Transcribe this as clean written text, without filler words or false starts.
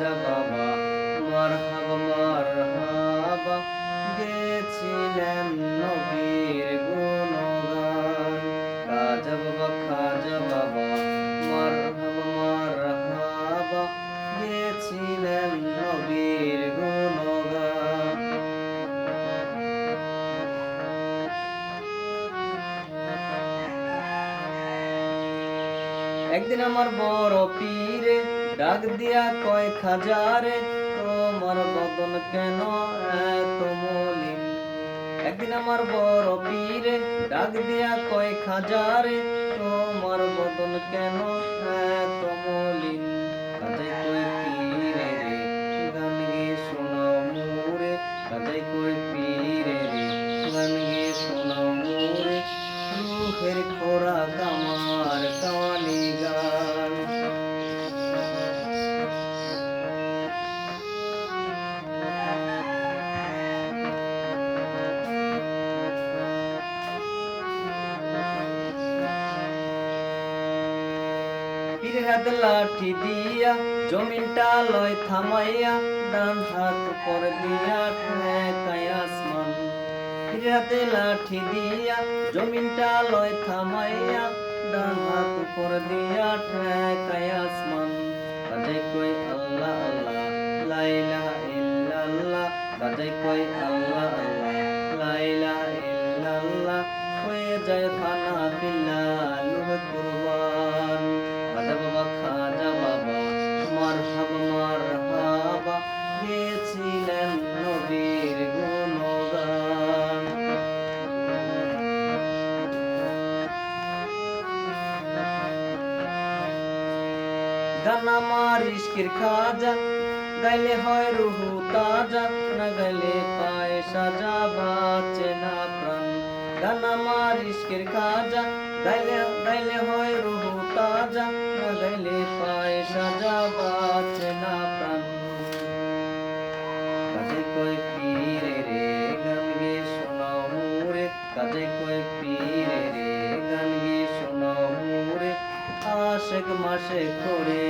খাজা বাবা মারহাবা গেছিলেন নবীর গুণগান। খাজা বাবা মারহাবা গেছিলেন নবীর গুণগান। একদিন আমার বড় পীরে ডাক দিয়া কয় খাজারে তোমার বদন কেন এত মলিন। একদিন আমার বড় পীরে ডাক দিয়া কয় খাজারে তোমার বদন কেন এত মলিন। খাজাই কয় পীরে রে গান গেয়ে শোনাও মুরে, খাজাই কয় পীরে রে গান গেয়ে শোনাও মুরে, রুহের খোরাক আমার কাওয়ালি গান। পীরের হাতে লাঠি দিয়া জমিনটা লয় থামাইয়া, ডান হাত উপর দিয়া ঠেকায় আসমান। পীরের হাতে লাঠি দিয়া জমিনটা লয় থামাইয়া, ডান হাত উপর দিয়া ঠেকায় আসমান। খাজাই কই আল্লাহ আল্লাহ লা ইলাহা ইল্লাল্লাহ, খাজাই কই আল্লাহ আল্লাহ লা ইলাহা ইল্লাল্লাহ, হয়ে যায় ফানা বিল্লাহ কুরবান। খাজা বাবা মারহাবা গেছিলেন নবীর গুণগান। গান আমার ইশকের খাজা গাইলে হয় রুহু তাজা, না গাইলে পায় সাজা বাঁচে না প্রাণ। গান আমার ইশকের খাজা গাইলে হয় রুহু তাজা, না গাইলে পায় সাজা বাঁচে না প্রাণ। খাজাই কয় পীরে রে গান গেয়ে শোনাও মুরে, খাজাই কয় পীরে রে গান গেয়ে শোনাও মুরে, আশেক মাসে করে